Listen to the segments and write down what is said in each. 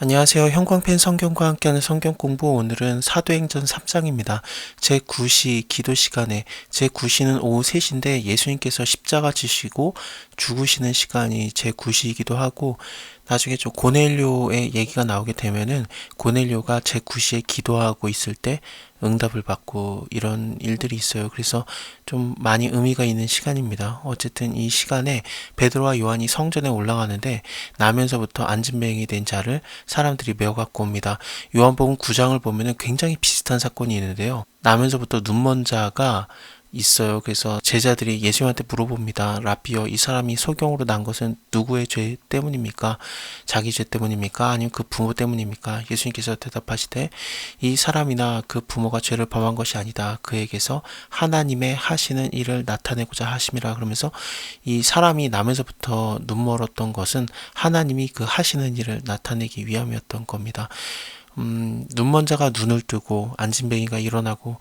안녕하세요. 형광펜 성경과 함께하는 성경 공부, 오늘은 사도행전 3장입니다. 제9시 기도 시간에, 제9시는 오후 3시인데 예수님께서 십자가 지시고 죽으시는 시간이 제9시이기도 하고, 나중에 좀 고넬료의 얘기가 나오게 되면은 고넬료가 제9시에 기도하고 있을 때 응답을 받고 이런 일들이 있어요. 그래서 좀 많이 의미가 있는 시간입니다. 어쨌든 이 시간에 베드로와 요한이 성전에 올라가는데, 나면서부터 안진뱅이 된 자를 사람들이 메어 갖고 옵니다. 요한복음 9장을 보면은 굉장히 비슷한 사건이 있는데요. 나면서부터 눈먼 자가 있어요. 그래서 제자들이 예수님한테 물어봅니다. 라비어, 이 사람이 소경으로 난 것은 누구의 죄 때문입니까? 자기 죄 때문입니까? 아니면 그 부모 때문입니까? 예수님께서 대답하시되, 이 사람이나 그 부모가 죄를 범한 것이 아니다. 그에게서 하나님의 하시는 일을 나타내고자 하심이라. 그러면서 이 사람이 나면서부터 눈멀었던 것은 하나님이 그 하시는 일을 나타내기 위함이었던 겁니다. 눈먼 자가 눈을 뜨고 안진뱅이가 일어나고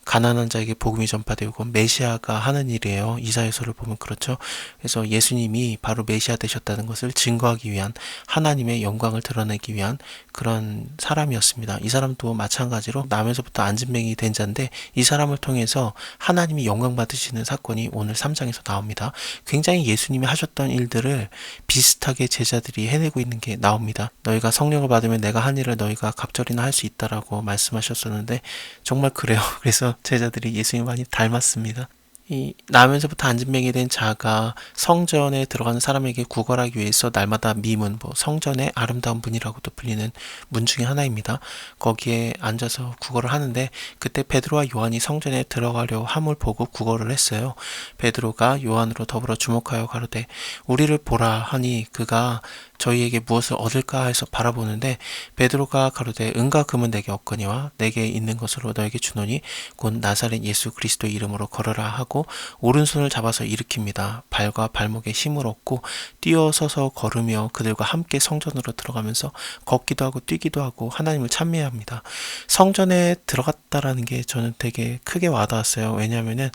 가난한 자에게 복음이 전파되고 메시아가 하는 일이에요. 이사야서를 보면 그렇죠. 그래서 예수님이 바로 메시아 되셨다는 것을 증거하기 위한, 하나님의 영광을 드러내기 위한 그런 사람이었습니다. 이 사람도 마찬가지로 남에서부터 안진뱅이 된 자인데, 이 사람을 통해서 하나님이 영광 받으시는 사건이 오늘 3장에서 나옵니다. 굉장히 예수님이 하셨던 일들을 비슷하게 제자들이 해내고 있는 게 나옵니다. 너희가 성령을 받으면 내가 한 일을 너희가 갑절이나 할 수 있다라고 말씀하셨었는데, 정말 그래요. 그래서 제자들이 예수님 많이 닮았습니다. 이 나면서부터 안진뱅이 된 자가 성전에 들어가는 사람에게 구걸하기 위해서 날마다 미문, 성전의 아름다운 문이라고도 불리는 문 중에 하나입니다. 거기에 앉아서 구걸을 하는데, 그때 베드로와 요한이 성전에 들어가려 함을 보고 구걸을 했어요. 베드로가 요한으로 더불어 주목하여 가로되, 우리를 보라 하니 그가 저희에게 무엇을 얻을까 해서 바라보는데, 베드로가 가로되, 은과 금은 내게 없거니와 내게 있는 것으로 너에게 주노니 곧 나사렛 예수 그리스도 이름으로 걸어라 하고 오른손을 잡아서 일으킵니다. 발과 발목에 힘을 얻고 뛰어서서 걸으며 그들과 함께 성전으로 들어가면서 걷기도 하고 뛰기도 하고 하나님을 찬미합니다. 성전에 들어갔다라는 게 저는 되게 크게 와닿았어요. 왜냐하면은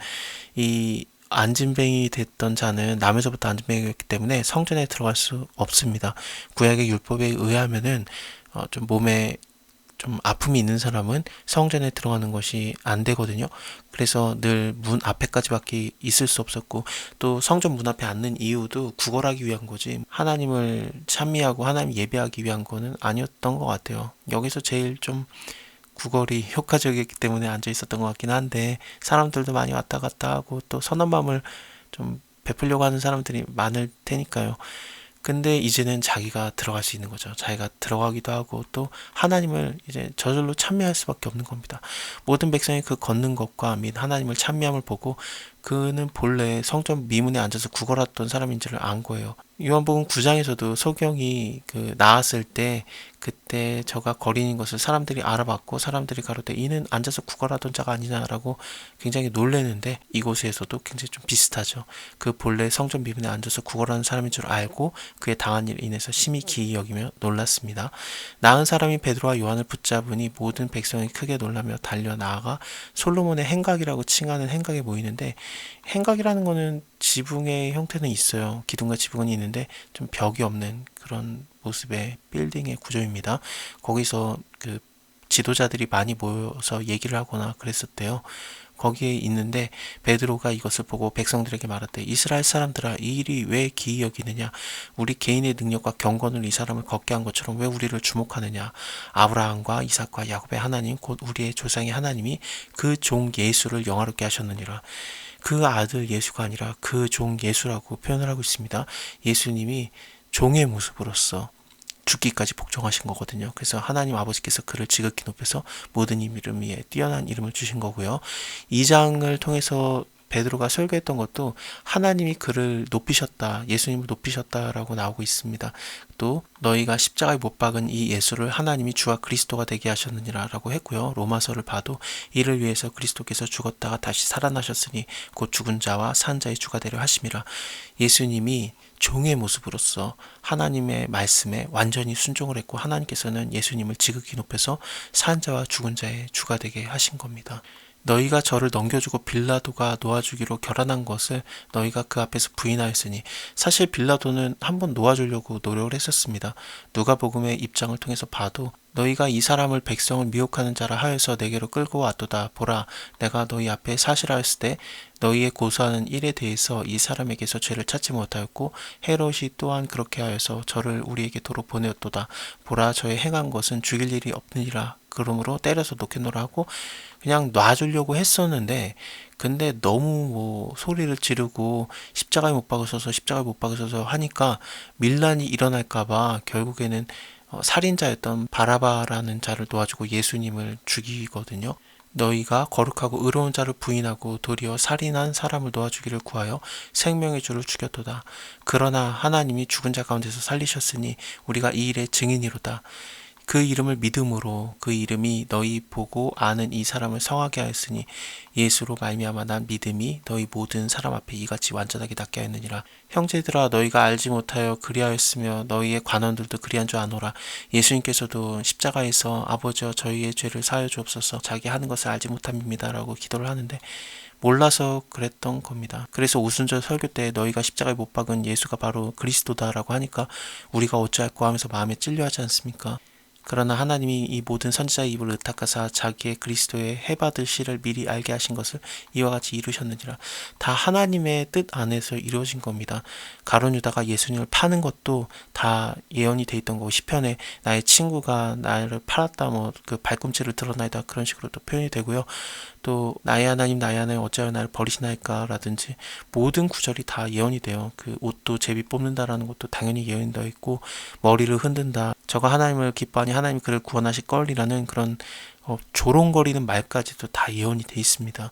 이 안진뱅이 됐던 자는 남에서부터 안진뱅이였기 때문에 성전에 들어갈 수 없습니다. 구약의 율법에 의하면은 좀 몸에 좀 아픔이 있는 사람은 성전에 들어가는 것이 안 되거든요. 그래서 늘 문 앞에까지밖에 있을 수 없었고, 또 성전 문 앞에 앉는 이유도 구걸하기 위한 거지 하나님을 찬미하고 하나님 예배하기 위한 거는 아니었던 것 같아요. 여기서 제일 좀 구걸이 효과적이었기 때문에 앉아 있었던 것 같긴 한데, 사람들도 많이 왔다 갔다 하고 또 선한 마음을 좀 베풀려고 하는 사람들이 많을 테니까요. 근데 이제는 자기가 들어갈 수 있는 거죠. 자기가 들어가기도 하고 또 하나님을 이제 저절로 찬미할 수밖에 없는 겁니다. 모든 백성이 그 걷는 것과 및 하나님을 찬미함을 보고 그는 본래 성전 미문에 앉아서 구걸했던 사람인 줄을 안 거예요. 요한복음 9장에서도 소경이 나았을 때, 그때 저가 거린인 것을 사람들이 알아봤고 사람들이 가로되 이는 앉아서 구걸하던 자가 아니냐라고 굉장히 놀래는데, 이곳에서도 굉장히 좀 비슷하죠. 그 본래 성전 미문에 앉아서 구걸하는 사람인 줄 알고 그의 당한 일에 인해서 심히 기이 여기며 놀랐습니다. 나은 사람이 베드로와 요한을 붙잡으니 모든 백성이 크게 놀라며 달려 나아가 솔로몬의 행각이라고 칭하는 행각에 모이는데, 행각이라는 거는 지붕의 형태는 있어요. 기둥과 지붕은 있는데 좀 벽이 없는 그런 모습의 빌딩의 구조입니다. 거기서 그 지도자들이 많이 모여서 얘기를 하거나 그랬었대요. 거기에 있는데 베드로가 이것을 보고 백성들에게 말하되, 이스라엘 사람들아, 이 일이 왜 기이 여기느냐? 우리 개인의 능력과 경건을 이 사람을 걷게 한 것처럼 왜 우리를 주목하느냐? 아브라함과 이삭과 야곱의 하나님 곧 우리의 조상의 하나님이 그 종 예수를 영화롭게 하셨느니라. 그 아들 예수가 아니라 그 종 예수라고 표현을 하고 있습니다. 예수님이 종의 모습으로서 죽기까지 복종하신 거거든요. 그래서 하나님 아버지께서 그를 지극히 높여서 모든 이름 위에 뛰어난 이름을 주신 거고요. 이 장을 통해서 베드로가 설교했던 것도 하나님이 그를 높이셨다, 예수님을 높이셨다라고 나오고 있습니다. 또 너희가 십자가에 못 박은 이 예수를 하나님이 주와 그리스도가 되게 하셨느니라 라고 했고요. 로마서를 봐도 이를 위해서 그리스도께서 죽었다가 다시 살아나셨으니 곧 죽은 자와 산 자의 주가 되려 하심이라. 예수님이 종의 모습으로서 하나님의 말씀에 완전히 순종을 했고, 하나님께서는 예수님을 지극히 높여서 산 자와 죽은 자의 주가 되게 하신 겁니다. 너희가 저를 넘겨주고 빌라도가 놓아주기로 결단한 것을 너희가 그 앞에서 부인하였으니 사실 빌라도는 한번 놓아주려고 노력을 했었습니다. 누가복음의 입장을 통해서 봐도 너희가 이 사람을 백성을 미혹하는 자라 하여서 내게로 끌고 왔도다. 보라, 내가 너희 앞에 사실하였을 때 너희의 고소하는 일에 대해서 이 사람에게서 죄를 찾지 못하였고 헤롯이 또한 그렇게 하여서 저를 우리에게 도로 보내었도다. 보라, 저의 행한 것은 죽일 일이 없느니라. 그러므로 때려서 놓겠노라 하고 그냥 놔주려고 했었는데, 근데 너무 소리를 지르고 십자가에 못 박으셔서 십자가에 못 박으셔서 하니까 밀란이 일어날까봐 결국에는 살인자였던 바라바라는 자를 도와주고 예수님을 죽이거든요. 너희가 거룩하고 의로운 자를 부인하고 도리어 살인한 사람을 도와주기를 구하여 생명의 주를 죽였도다. 그러나 하나님이 죽은 자 가운데서 살리셨으니 우리가 이 일의 증인이로다. 그 이름을 믿음으로 그 이름이 너희 보고 아는 이 사람을 성하게 하였으니 예수로 말미암아 난 믿음이 너희 모든 사람 앞에 이같이 완전하게 낫게 하였느니라. 형제들아, 너희가 알지 못하여 그리하였으며 너희의 관원들도 그리한 줄 아노라. 예수님께서도 십자가에서 아버지여 저희의 죄를 사하여 주옵소서, 자기 하는 것을 알지 못함입니다 라고 기도를 하는데 몰라서 그랬던 겁니다. 그래서 오순절 설교 때 너희가 십자가에 못 박은 예수가 바로 그리스도다라고 하니까 우리가 어찌할꼬 하면서 마음에 찔려하지 않습니까? 그러나 하나님이 이 모든 선지자의 입을 의탁하사 자기의 그리스도의 해받을 시를 미리 알게 하신 것을 이와 같이 이루셨느니라. 다 하나님의 뜻 안에서 이루어진 겁니다. 가룟 유다가 예수님을 파는 것도 다 예언이 돼 있던 거고, 시편에 나의 친구가 나를 팔았다, 그 발꿈치를 드러나이다, 그런 식으로 또 표현이 되고요. 또 나의 하나님 어찌하여 나를 버리시나이까 라든지 모든 구절이 다 예언이 돼요. 그 옷도 제비 뽑는다라는 것도 당연히 예언이 되어 있고, 머리를 흔든다, 저가 하나님을 기뻐하니 하나님이 그를 구원하실 걸이라는 그런 조롱거리는 말까지도 다 예언이 돼 있습니다.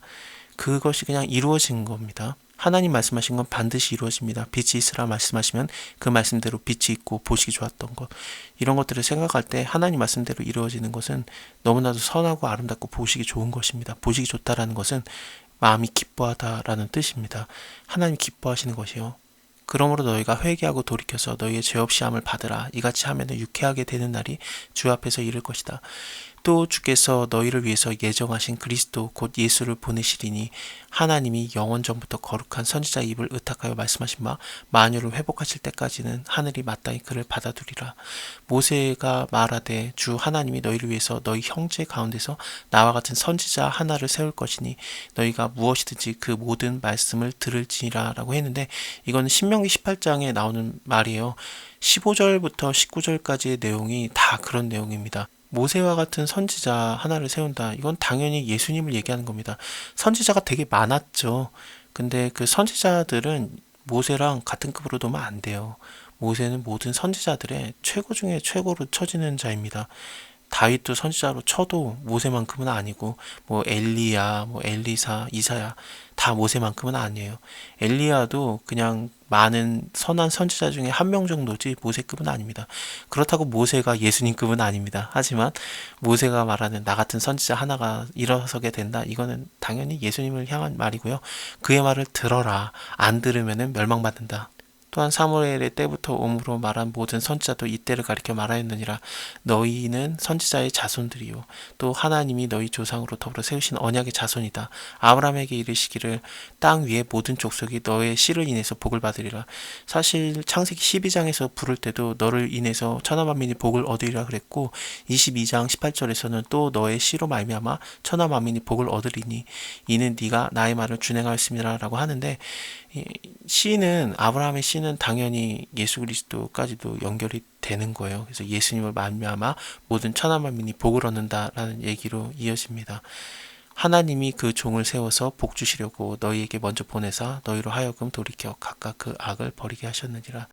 그것이 그냥 이루어진 겁니다. 하나님 말씀하신 건 반드시 이루어집니다. 빛이 있으라 말씀하시면 그 말씀대로 빛이 있고 보시기 좋았던 것, 이런 것들을 생각할 때 하나님 말씀대로 이루어지는 것은 너무나도 선하고 아름답고 보시기 좋은 것입니다. 보시기 좋다라는 것은 마음이 기뻐하다라는 뜻입니다. 하나님 기뻐하시는 것이요. 그러므로 너희가 회개하고 돌이켜서 너희의 죄 없이 함을 받으라. 이같이 하면 유쾌하게 되는 날이 주 앞에서 이를 것이다. 또 주께서 너희를 위해서 예정하신 그리스도 곧 예수를 보내시리니 하나님이 영원 전부터 거룩한 선지자 입을 의탁하여 말씀하신 바 만유를 회복하실 때까지는 하늘이 마땅히 그를 받아두리라. 모세가 말하되 주 하나님이 너희를 위해서 너희 형제 가운데서 나와 같은 선지자 하나를 세울 것이니 너희가 무엇이든지 그 모든 말씀을 들을지니라 라고 했는데, 이거는 신명기 18장에 나오는 말이에요. 15절부터 19절까지의 내용이 다 그런 내용입니다. 모세와 같은 선지자 하나를 세운다. 이건 당연히 예수님을 얘기하는 겁니다. 선지자가 되게 많았죠. 근데 그 선지자들은 모세랑 같은 급으로 두면 안 돼요. 모세는 모든 선지자들의 최고 중에 최고로 쳐지는 자입니다. 다윗도 선지자로 쳐도 모세만큼은 아니고, 엘리야, 엘리사, 이사야 다 모세만큼은 아니에요. 엘리야도 그냥 많은 선한 선지자 중에 한 명 정도지 모세급은 아닙니다. 그렇다고 모세가 예수님급은 아닙니다. 하지만 모세가 말하는 나 같은 선지자 하나가 일어서게 된다, 이거는 당연히 예수님을 향한 말이고요. 그의 말을 들어라. 안 들으면 멸망받는다. 또한 사무엘의 때부터 옴으로 말한 모든 선지자도 이때를 가리켜 말하였느니라. 너희는 선지자의 자손들이요 또 하나님이 너희 조상으로 더불어 세우신 언약의 자손이다. 아브라함에게 이르시기를 땅 위의 모든 족속이 너의 씨를 인해서 복을 받으리라. 사실 창세기 12장에서 부를 때도 너를 인해서 천하만민이 복을 얻으리라 그랬고, 22장 18절에서는 또 너의 씨로 말미암아 천하만민이 복을 얻으리니 이는 네가 나의 말을 준행하였음이라 라고 하는데, 씨는, 아브라함의 씨는 당연히 예수 그리스도까지도 연결이 되는 거예요. 그래서 예수님을 말미암아 모든 천하 만민이 복을 얻는다라는 얘기로 이어집니다. 하나님이 그 종을 세워서 복 주시려고 너희에게 먼저 보내사 너희로 하여금 돌이켜 각각 그 악을 버리게 하셨느니라.